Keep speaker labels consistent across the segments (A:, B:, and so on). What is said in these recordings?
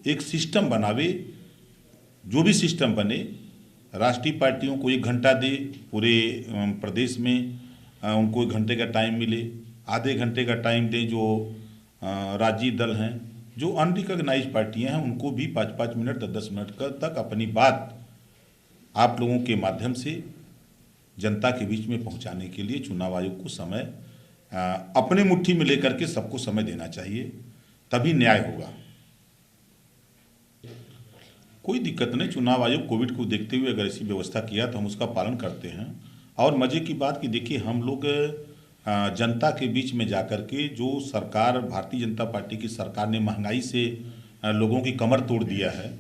A: एक सिस्टम बनावे, जो भी सिस्टम बने, राष्ट्रीय पार्टियों को 1 घंटा दे पूरे प्रदेश में, उनको 1 घंटे का टाइम मिले, आधे घंटे का टाइम दें जो राज्य दल हैं, जो अनरिकॉग्नाइज पार्टियां हैं उनको भी 5-5 मिनट 10-10 मिनट तक अपनी बात आप लोगों के माध्यम से जनता के बीच में पहुंचाने के लिए चुनाव आयोग को समय अपने मुट्ठी में लेकर के सबको समय देना चाहिए, तभी न्याय होगा। कोई दिक्कत नहीं, चुनाव आयोग कोविड को देखते हुए अगर ऐसी व्यवस्था किया तो हम उसका पालन करते हैं। और मजे की बात कि देखिए, हम लोग जनता के बीच में जाकर के जो सरकार, भारतीय जनता पार्टी की सरकार ने महंगाई से लोगों की कमर तोड़ दिया है,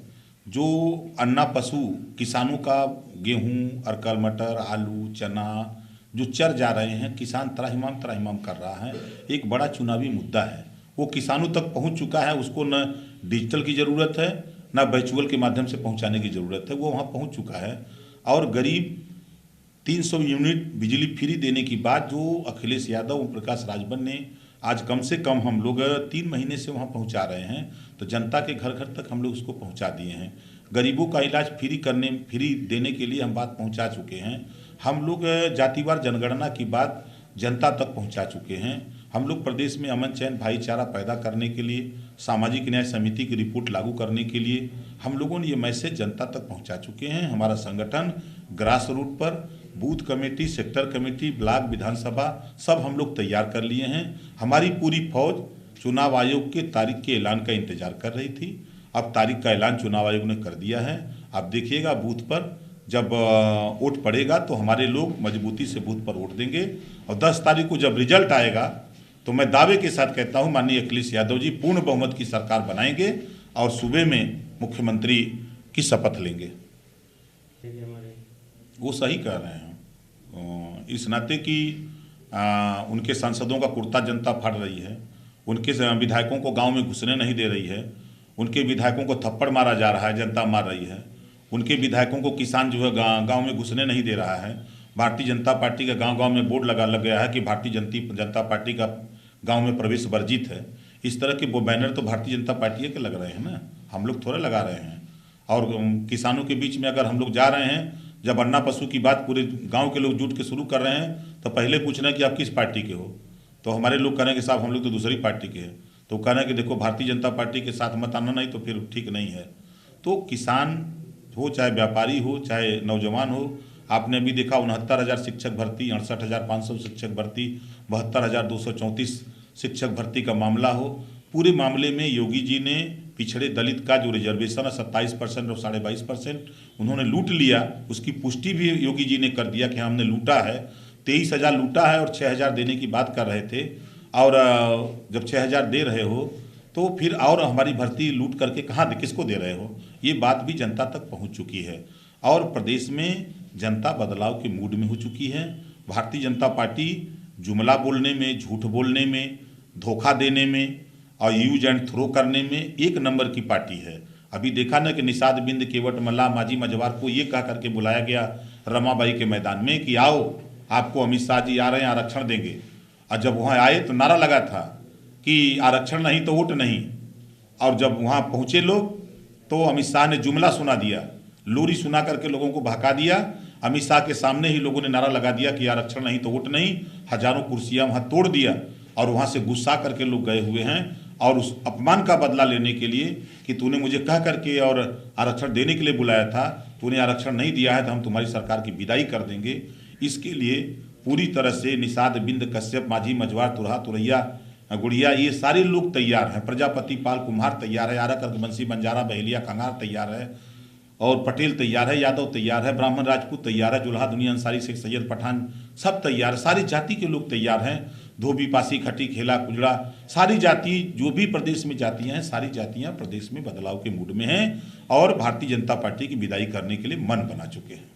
A: जो अन्ना पशु किसानों का गेहूं, अरकल, मटर, आलू, चना जो चर जा रहे हैं, किसान त्राहिमाम कर रहा है, एक बड़ा चुनावी मुद्दा है, वो किसानों तक पहुंच चुका है। उसको न डिजिटल की ज़रूरत है, न वर्चुअल के माध्यम से पहुंचाने की ज़रूरत है, वो वहाँ पहुंच चुका है। और गरीब 300 यूनिट बिजली फ्री देने की बात जो अखिलेश यादव, ओम प्रकाश राजभर ने आज कम से कम हम लोग 3 महीने से वहाँ पहुँचा रहे हैं, तो जनता के घर घर तक हम लोग उसको पहुँचा दिए हैं। गरीबों का इलाज फ्री देने के लिए हम बात पहुँचा चुके हैं। हम लोग जातिवार जनगणना की बात जनता तक पहुँचा चुके हैं। हम लोग प्रदेश में अमन चैन भाईचारा पैदा करने के लिए, सामाजिक न्याय समिति की रिपोर्ट लागू करने के लिए हम लोगों ने ये मैसेज जनता तक पहुंचा चुके हैं। हमारा संगठन ग्रास रूट पर booth committee, sector committee, block, विधानसभा सब हम लोग तैयार कर लिए हैं। हमारी पूरी फौज चुनाव आयोग के तारीख के ऐलान का इंतजार कर रही थी। अब तारीख का ऐलान चुनाव आयोग ने कर दिया है। आप देखिएगा बूथ पर जब वोट पड़ेगा तो हमारे लोग मजबूती से बूथ पर वोट देंगे, और 10 तारीख को जब रिजल्ट आएगा तो मैं दावे के साथ कहता हूं माननीय अखिलेश यादव जी पूर्ण बहुमत की सरकार बनाएंगे और सूबे में मुख्यमंत्री की शपथ लेंगे। वो सही कह रहे हैं, इस नाते कि उनके सांसदों का कुर्ता जनता फाड़ रही है, उनके विधायकों को गांव में घुसने नहीं दे रही है, उनके विधायकों को थप्पड़ मारा जा रहा है, जनता मार रही है, उनके विधायकों को किसान जो है गांव में घुसने नहीं दे रहा है। भारतीय जनता पार्टी का गांव में बोर्ड लग गया है कि भारतीय जनता पार्टी का गांव में प्रवेश वर्जित है। इस तरह के वो बैनर तो भारतीय जनता पार्टी के लग रहे हैं ना, हम लोग थोड़े लगा रहे हैं। और किसानों के बीच में अगर हम लोग जा रहे हैं, जब अन्ना पशु की बात पूरे गांव के लोग जुट के शुरू कर रहे हैं, तो पहले पूछना है कि आप किस पार्टी के हो, तो हमारे लोग कह रहे हैं कि साहब हम लोग तो दूसरी पार्टी के हैं। तो कह रहे हैं कि देखो भारतीय जनता पार्टी के साथ मत आना, नहीं तो फिर ठीक नहीं है। तो किसान हो, चाहे व्यापारी हो, चाहे नौजवान हो, आपने अभी देखा 69,000 शिक्षक भर्ती, 68,500 शिक्षक भर्ती, 72,234 शिक्षक भर्ती का मामला हो, पूरे मामले में योगी जी ने पिछड़े दलित का जो रिजर्वेशन है 27% और 22.5% उन्होंने लूट लिया, उसकी पुष्टि भी योगी जी ने कर दिया कि हमने लूटा है। 23,000 लूटा है और 6,000 देने की बात कर रहे थे, और जब 6,000 दे रहे हो तो फिर और हमारी भर्ती लूट करके कहाँ किसको दे रहे हो, ये बात भी जनता तक पहुँच चुकी है। और प्रदेश में जनता बदलाव के मूड में हो चुकी है। भारतीय जनता पार्टी जुमला बोलने में, झूठ बोलने में, धोखा देने में और यूज एंड थ्रो करने में एक नंबर की पार्टी है। अभी देखा ना कि निषाद बिंद, केवट मल्ला, माजी मजवार को ये कह करके बुलाया गया रमाबाई के मैदान में कि आओ आपको अमित शाह जी आ रहे हैं, आरक्षण देंगे। और जब वहाँ आए तो नारा लगा था कि आरक्षण नहीं तो वोट नहीं। और जब वहाँ पहुँचे लोग तो अमित शाह ने जुमला सुना दिया, लोरी सुना करके लोगों को भड़का दिया। अमित शाह के सामने ही लोगों ने नारा लगा दिया कि आरक्षण नहीं तो वोट नहीं। हजारों कुर्सियां वहां तोड़ दिया और वहां से गुस्सा करके लोग गए हुए हैं। और उस अपमान का बदला लेने के लिए कि तूने मुझे कह करके और आरक्षण देने के लिए बुलाया था, तूने आरक्षण नहीं दिया है तो हम तुम्हारी सरकार की विदाई कर देंगे। इसके लिए पूरी तरह से निषाद बिंद, कश्यप, माझी मजवार, तुरहा, तुरैया, गुड़िया, ये सारे लोग तैयार हैं। प्रजापति, पाल, कुम्हार तैयार है, आरा कर्क, बंसी, बंजारा, बहेलिया, कंगार तैयार है, और पटेल तैयार है, यादव तैयार है, ब्राह्मण, राजपूत तैयार है, जुल्हा, दुनिया, अंसारी, शेख, सैयद, पठान सब तैयार है। सारी जाति के लोग तैयार हैं। धोबी, पासी, खटी, खेला, कुजड़ा, सारी जाति जो भी प्रदेश में जातियां हैं, सारी जातियां प्रदेश में बदलाव के मूड में हैं और भारतीय जनता पार्टी की विदाई करने के लिए मन बना चुके हैं।